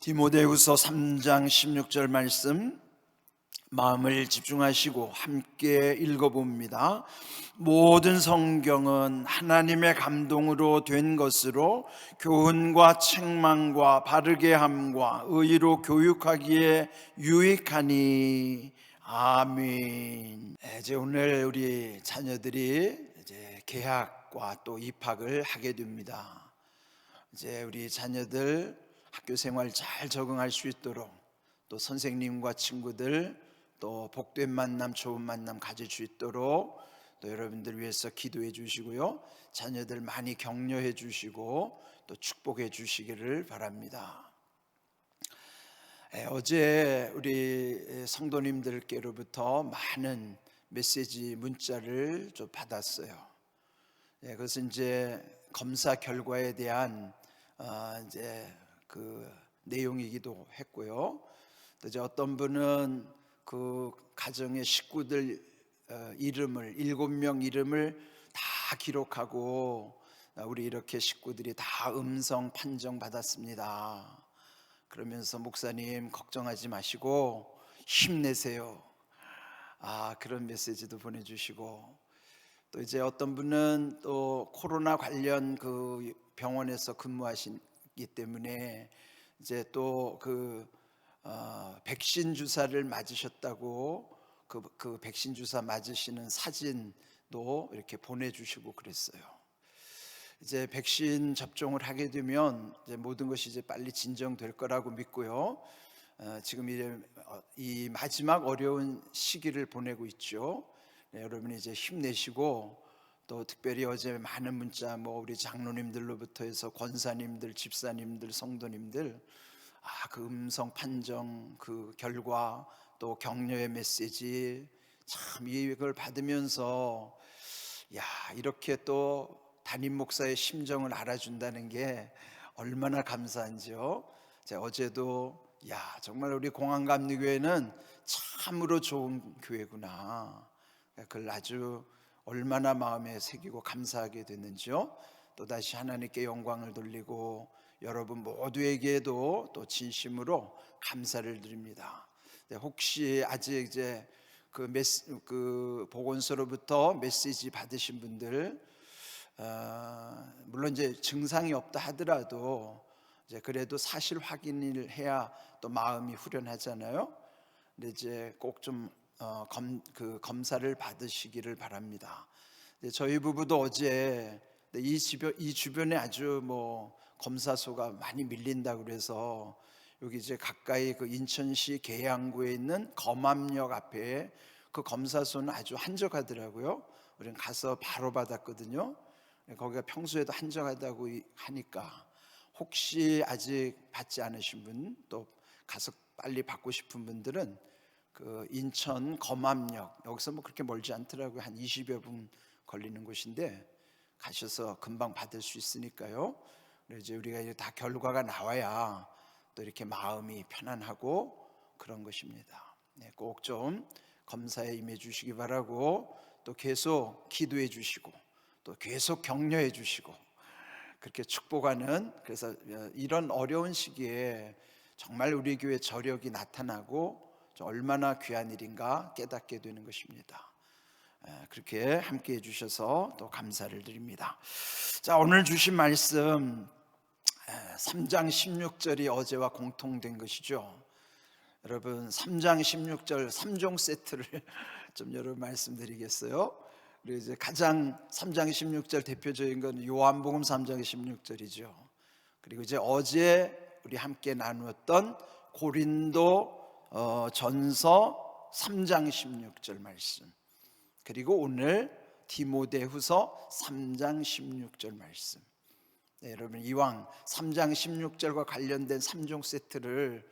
디모데후서 3장 16절 말씀 마음을 집중하시고 함께 읽어봅니다. 모든 성경은 하나님의 감동으로 된 것으로 교훈과 책망과 바르게 함과 의로 교육하기에 유익하니. 아멘. 이제 오늘 우리 자녀들이 이제 개학과 또 입학을 하게 됩니다. 이제 우리 자녀들 학교 생활 잘 적응할 수 있도록, 또 선생님과 친구들 또 복된 만남, 좋은 만남 가질 수 있도록 또 여러분들 위해서 기도해 주시고요, 자녀들 많이 격려해 주시고 또 축복해 주시기를 바랍니다. 어제 우리 성도님들께로부터 많은 메시지 문자를 좀 받았어요. 그것은 이제 검사 결과에 대한 이제 그 내용이기도 했고요. 또 이제 어떤 분은 그 가정의 식구들 이름을 7명 이름을 다 기록하고, 우리 이렇게 식구들이 다 음성 판정 받았습니다. 그러면서 목사님 걱정하지 마시고 힘내세요. 그런 메시지도 보내주시고, 또 이제 어떤 분은 또 코로나 관련 그 병원에서 근무하시기 때문에 이제 또 백신 주사를 맞으셨다고 그 백신 주사 맞으시는 사진도 이렇게 보내주시고 그랬어요. 이제 백신 접종을 하게 되면 이제 모든 것이 이제 빨리 진정될 거라고 믿고요. 지금 이제 이 마지막 어려운 시기를 보내고 있죠. 여러분이 이제 힘내시고, 또 특별히 어제 많은 문자 우리 장로님들로부터 해서 권사님들, 집사님들, 성도님들 그 음성 판정 그 결과 또 격려의 메시지 참 이걸 받으면서 이렇게 또 담임 목사의 심정을 알아준다는 게 얼마나 감사한지요. 어제도 정말 우리 공항감리교회는 참으로 좋은 교회구나, 그걸 아주 얼마나 마음에 새기고 감사하게 됐는지요. 또다시 하나님께 영광을 돌리고 여러분 모두에게도 또 진심으로 감사를 드립니다. 혹시 아직 이제 그 보건소로부터 메시지 받으신 분들, 물론 이제 증상이 없다 하더라도 이제 그래도 사실 확인을 해야 또 마음이 후련하잖아요. 근데 이제 꼭 좀 검사를 받으시기를 바랍니다. 저희 부부도 어제 이 주변에 아주 검사소가 많이 밀린다고 그래서 여기 이제 가까이 그 인천시 계양구에 있는 검암역 앞에 그 검사소는 아주 한적하더라고요. 우리는 가서 바로 받았거든요. 거기가 평소에도 한적하다고 하니까 혹시 아직 받지 않으신 분, 또 가서 빨리 받고 싶은 분들은 그 인천 검암역, 여기서 그렇게 멀지 않더라고요. 한 20여 분 걸리는 곳인데 가셔서 금방 받을 수 있으니까요. 이제 우리가 이제 다 결과가 나와야 또 이렇게 마음이 편안하고 그런 것입니다. 꼭 좀 검사에 임해 주시기 바라고, 또 계속 기도해 주시고 또 계속 격려해 주시고 그렇게 축복하는, 그래서 이런 어려운 시기에 정말 우리 교회 저력이 나타나고 얼마나 귀한 일인가 깨닫게 되는 것입니다. 그렇게 함께 해주셔서 또 감사를 드립니다. 오늘 주신 말씀 3장 16절이 어제와 공통된 것이죠. 여러분 3장 16절 3종 세트를 좀 여러분 말씀드리겠어요. 그리고 이제 가장 3장 16절 대표적인 건 요한복음 3장 16절이죠. 그리고 이제 어제 우리 함께 나누었던 고린도 전서 3장 16절 말씀, 그리고 오늘 디모데후서 3장 16절 말씀. 여러분 이왕 3장 16절과 관련된 3종 세트를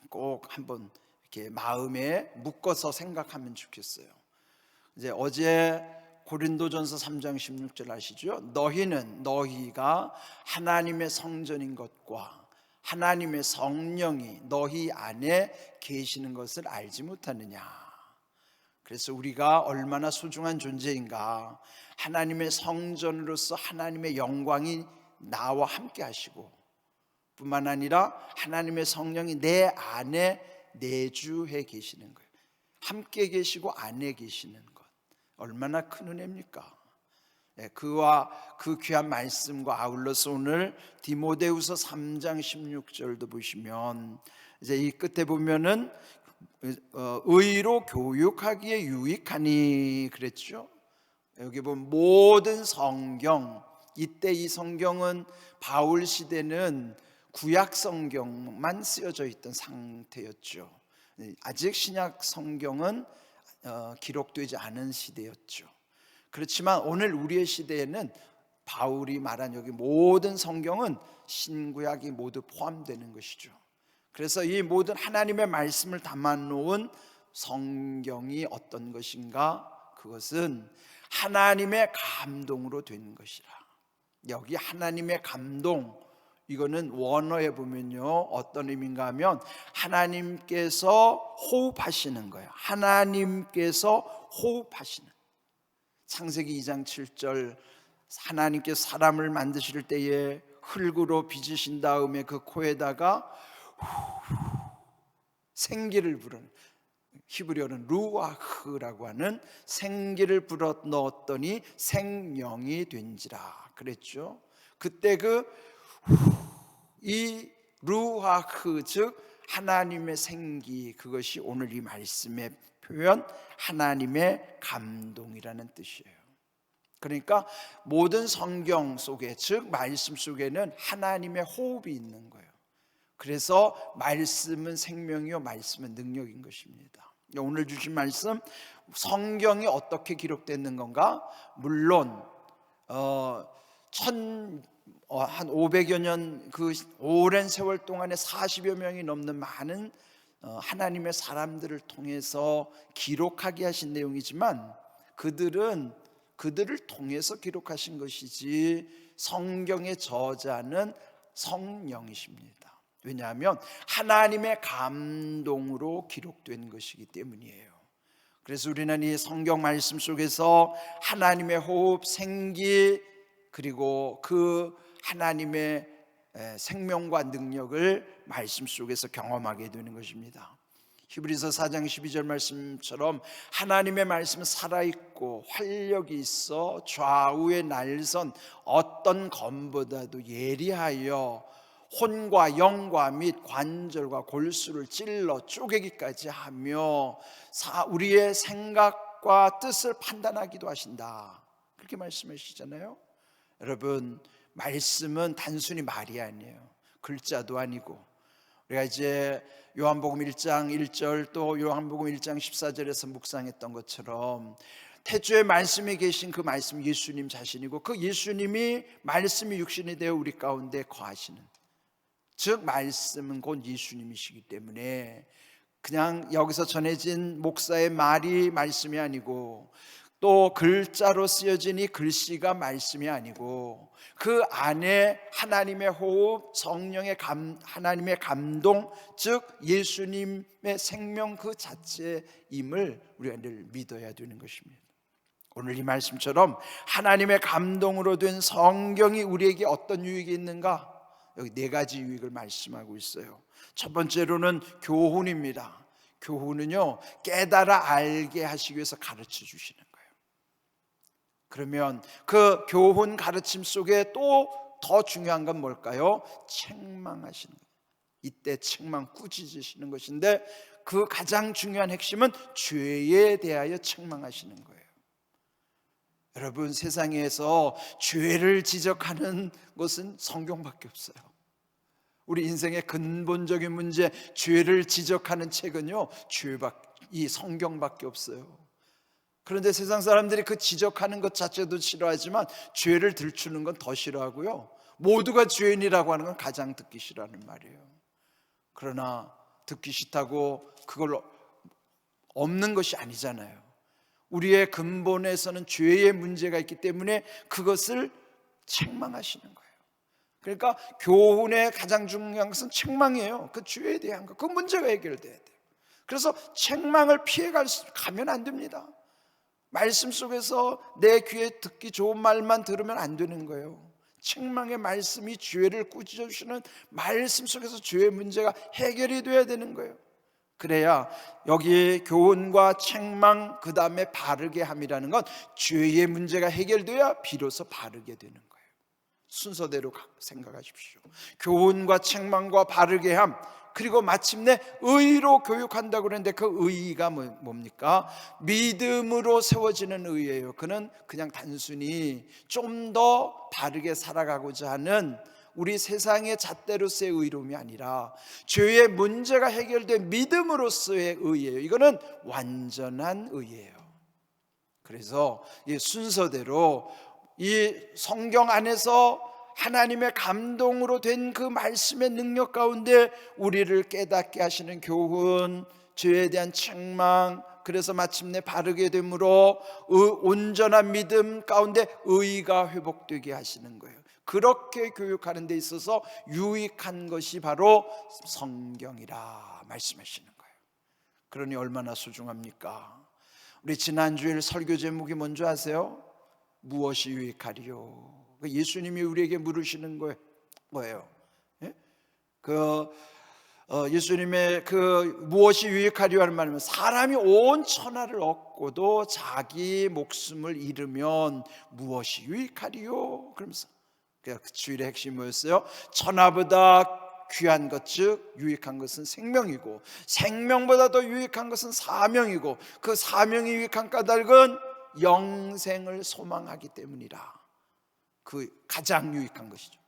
꼭 한번 이렇게 마음에 묶어서 생각하면 좋겠어요. 이제 어제 고린도전서 3장 16절 아시죠? 너희가 하나님의 성전인 것과 하나님의 성령이 너희 안에 계시는 것을 알지 못하느냐. 그래서 우리가 얼마나 소중한 존재인가, 하나님의 성전으로서 하나님의 영광이 나와 함께 하시고 뿐만 아니라 하나님의 성령이 내 안에 내주해 계시는 거예요. 함께 계시고 안에 계시는 것, 얼마나 큰 은혜입니까? 그와 그 귀한 말씀과 아울러서 오늘 디모데후서 3장 16절도 보시면 이제 이 끝에 보면은 의로 교육하기에 유익하니 그랬죠. 여기 보면 모든 성경, 이때 이 성경은 바울 시대는 구약 성경만 쓰여져 있던 상태였죠. 아직 신약 성경은 기록되지 않은 시대였죠. 그렇지만 오늘 우리의 시대에는 바울이 말한 여기 모든 성경은 신구약이 모두 포함되는 것이죠. 그래서 이 모든 하나님의 말씀을 담아놓은 성경이 어떤 것인가? 그것은 하나님의 감동으로 된 것이라. 여기 하나님의 감동, 이거는 원어에 보면요 어떤 의미인가 하면 하나님께서 호흡하시는 거예요. 하나님께서 호흡하시는. 창세기 2장 7절, 하나님께서 사람을 만드실 때에 흙으로 빚으신 다음에 그 코에다가 생기를 불어넣은, 히브리어는 루아흐라고 하는 생기를 불어 넣었더니 생명이 된지라 그랬죠. 그때 이 루아흐, 즉 하나님의 생기, 그것이 오늘 이 말씀의 표현 하나님의 감동이라는 뜻이에요. 그러니까 모든 성경 속에, 즉 말씀 속에는 하나님의 호흡이 있는 거예요. 그래서 말씀은 생명이요 말씀은 능력인 것입니다. 오늘 주신 말씀, 성경이 어떻게 기록됐는 건가? 물론 한 500여 년 그 오랜 세월 동안에 40여 명이 넘는 많은 하나님의 사람들을 통해서 기록하게 하신 내용이지만 그들을 통해서 기록하신 것이지 성경의 저자는 성령이십니다. 왜냐하면 하나님의 감동으로 기록된 것이기 때문이에요. 그래서 우리는 이 성경 말씀 속에서 하나님의 호흡, 생기, 그리고 그 하나님의 생명과 능력을 말씀 속에서 경험하게 되는 것입니다. 히브리서 4장 12절 말씀처럼 하나님의 말씀은 살아있고 활력이 있어 좌우의 날선 어떤 검보다도 예리하여 혼과 영과 및 관절과 골수를 찔러 쪼개기까지 하며 우리의 생각과 뜻을 판단하기도 하신다. 그렇게 말씀하시잖아요. 여러분, 말씀은 단순히 말이 아니에요. 글자도 아니고, 우리가 이제 요한복음 1장 1절 또 요한복음 1장 14절에서 묵상했던 것처럼 태초에 말씀이 계신 그 말씀 예수님 자신이고, 그 예수님이 말씀이 육신이 되어 우리 가운데 거하시는, 즉 말씀은 곧 예수님이시기 때문에 그냥 여기서 전해진 목사의 말이 말씀이 아니고, 또 글자로 쓰여진 이 글씨가 말씀이 아니고, 그 안에 하나님의 호흡, 성령의 하나님의 감동, 즉 예수님의 생명 그 자체임을 우리가 늘 믿어야 되는 것입니다. 오늘 이 말씀처럼 하나님의 감동으로 된 성경이 우리에게 어떤 유익이 있는가? 여기 4가지 유익을 말씀하고 있어요. 첫 번째로는 교훈입니다. 교훈은요, 깨달아 알게 하시기 위해서 가르쳐 주시는 거예요. 그러면 그 교훈 가르침 속에 또 더 중요한 건 뭘까요? 책망하시는 거예요. 이때 책망, 꾸짖으시는 것인데, 그 가장 중요한 핵심은 죄에 대하여 책망하시는 거예요. 여러분, 세상에서 죄를 지적하는 것은 성경밖에 없어요. 우리 인생의 근본적인 문제, 죄를 지적하는 책은요, 이 성경밖에 없어요. 그런데 세상 사람들이 그 지적하는 것 자체도 싫어하지만 죄를 들추는 건 더 싫어하고요, 모두가 죄인이라고 하는 건 가장 듣기 싫어하는 말이에요. 그러나 듣기 싫다고 그걸 없는 것이 아니잖아요. 우리의 근본에서는 죄의 문제가 있기 때문에 그것을 책망하시는 거예요. 그러니까 교훈의 가장 중요한 것은 책망이에요. 그 죄에 대한 것, 그 문제가 해결돼야 돼요. 그래서 책망을 가면 안 됩니다. 말씀 속에서 내 귀에 듣기 좋은 말만 들으면 안 되는 거예요. 책망의 말씀이 죄를 꾸짖어 주시는 말씀 속에서 죄의 문제가 해결이 돼야 되는 거예요. 그래야 여기 교훈과 책망, 그 다음에 바르게 함이라는 건 죄의 문제가 해결돼야 비로소 바르게 되는 거예요. 순서대로 생각하십시오. 교훈과 책망과 바르게 함, 그리고 마침내 의로 교육한다고 그러는데 그 의가 뭡니까? 믿음으로 세워지는 의예요. 그는 그냥 단순히 좀 더 바르게 살아가고자 하는 우리 세상의 잣대로서의 의로움이 아니라 죄의 문제가 해결된 믿음으로서의 의예요. 이거는 완전한 의예요. 그래서 이 순서대로 이 성경 안에서 하나님의 감동으로 된 그 말씀의 능력 가운데 우리를 깨닫게 하시는 교훈, 죄에 대한 책망, 그래서 마침내 바르게 됨으로 온전한 믿음 가운데 의가 회복되게 하시는 거예요. 그렇게 교육하는 데 있어서 유익한 것이 바로 성경이라 말씀하시는 거예요. 그러니 얼마나 소중합니까? 우리 지난주일 설교 제목이 뭔지 아세요? 무엇이 유익하리요? 예수님이 우리에게 물으시는 거예요. 예? 예수님의 무엇이 유익하리요 하는 말은 사람이 온 천하를 얻고도 자기 목숨을 잃으면 무엇이 유익하리요? 그러면서 그 주일의 핵심이 뭐였어요? 천하보다 귀한 것, 즉 유익한 것은 생명이고 생명보다 더 유익한 것은 사명이고 그 사명이 유익한 까닭은 영생을 소망하기 때문이라. 그 가장 유익한 것이죠.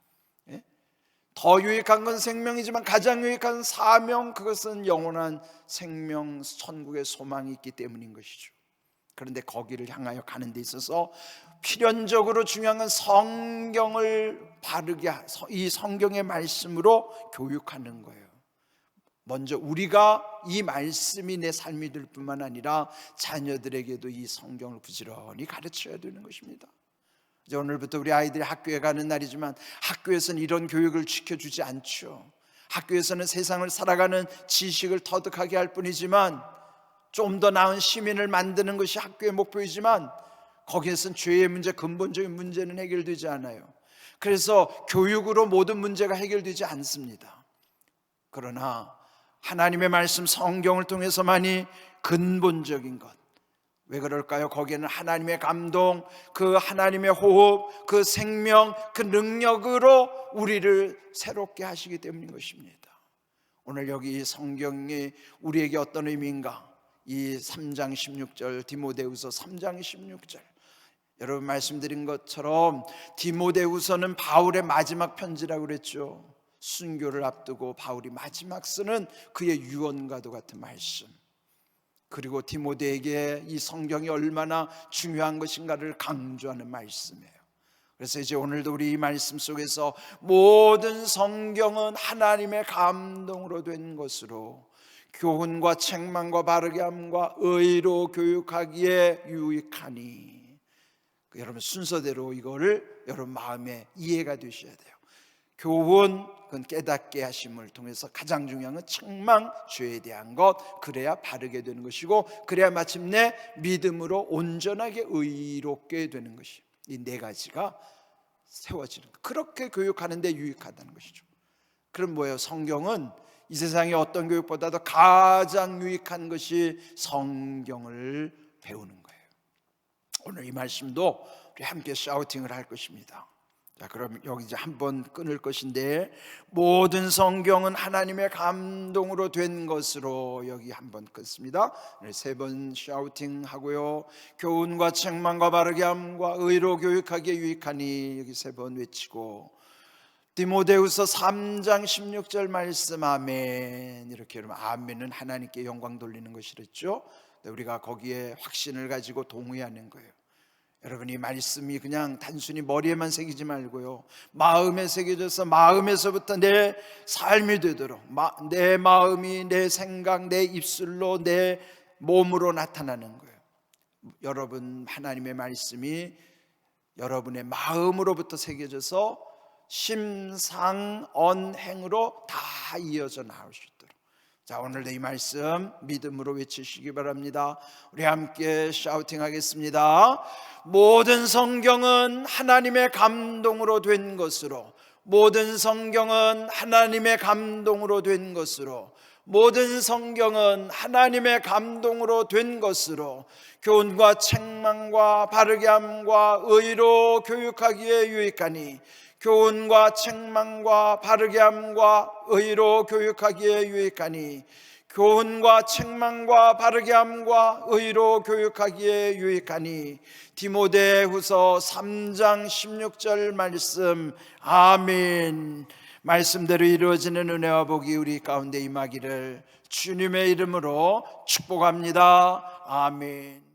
예? 더 유익한 건 생명이지만 가장 유익한 사명, 그것은 영원한 생명, 천국의 소망이 있기 때문인 것이죠. 그런데 거기를 향하여 가는 데 있어서 필연적으로 중요한 건 성경을 바르게, 이 성경의 말씀으로 교육하는 거예요. 먼저 우리가 이 말씀이 내 삶이 될 뿐만 아니라 자녀들에게도 이 성경을 부지런히 가르쳐야 되는 것입니다. 이제 오늘부터 우리 아이들이 학교에 가는 날이지만 학교에서는 이런 교육을 지켜주지 않죠. 학교에서는 세상을 살아가는 지식을 터득하게 할 뿐이지만 좀 더 나은 시민을 만드는 것이 학교의 목표이지만 거기에서는 죄의 문제, 근본적인 문제는 해결되지 않아요. 그래서 교육으로 모든 문제가 해결되지 않습니다. 그러나 하나님의 말씀 성경을 통해서만이 근본적인 것, 왜 그럴까요? 거기에는 하나님의 감동, 그 하나님의 호흡, 그 생명, 그 능력으로 우리를 새롭게 하시기 때문인 것입니다. 오늘 여기 이 성경이 우리에게 어떤 의미인가? 이 3장 16절, 디모데후서 3장 16절, 여러분 말씀드린 것처럼 디모데후서는 바울의 마지막 편지라고 그랬죠. 순교를 앞두고 바울이 마지막 쓰는 그의 유언과도 같은 말씀, 그리고 디모데에게 이 성경이 얼마나 중요한 것인가를 강조하는 말씀이에요. 그래서 이제 오늘도 우리 이 말씀 속에서 모든 성경은 하나님의 감동으로 된 것으로 교훈과 책망과 바르게 함과 의로 교육하기에 유익하니, 여러분 순서대로 이거를 여러분 마음에 이해가 되셔야 돼요. 교훈, 그건 깨닫게 하심을 통해서 가장 중요한 건 책망, 죄에 대한 것, 그래야 바르게 되는 것이고 그래야 마침내 믿음으로 온전하게 의롭게 되는 것이, 이 네 가지가 세워지는 것. 그렇게 교육하는 데 유익하다는 것이죠. 그럼 뭐예요? 성경은 이 세상의 어떤 교육보다도 가장 유익한 것이 성경을 배우는 거예요. 오늘 이 말씀도 우리 함께 샤우팅을 할 것입니다. 자, 그럼 여기 이제 한번 끊을 것인데, 모든 성경은 하나님의 감동으로 된 것으로 여기 한번 끊습니다. 세 번 샤우팅 하고요. 교훈과 책망과 바르게 함과 의로 교육하기에 유익하니 여기 세 번 외치고, 디모데후서 3장 16절 말씀 아멘. 이렇게 여러분, 아멘은 하나님께 영광 돌리는 것이랬죠. 우리가 거기에 확신을 가지고 동의하는 거예요. 여러분, 이 말씀이 그냥 단순히 머리에만 새기지 말고요, 마음에 새겨져서 마음에서부터 내 삶이 되도록, 내 마음이 내 생각, 내 입술로, 내 몸으로 나타나는 거예요. 여러분, 하나님의 말씀이 여러분의 마음으로부터 새겨져서 심상언행으로 다 이어져 나올 수 있도록, 자, 오늘도 이 말씀 믿음으로 외치시기 바랍니다. 우리 함께 샤우팅 하겠습니다. 모든 성경은 하나님의 감동으로 된 것으로, 모든 성경은 하나님의 감동으로 된 것으로, 모든 성경은 하나님의 감동으로 된 것으로 교훈과 책망과 바르게 함과 의로 교육하기에 유익하니, 교훈과 책망과 바르게 함과 의로 교육하기에 유익하니, 교훈과 책망과 바르게 함과 의로 교육하기에 유익하니. 디모데후서 3장 16절 말씀. 아멘. 말씀대로 이루어지는 은혜와 복이 우리 가운데 임하기를 주님의 이름으로 축복합니다. 아멘.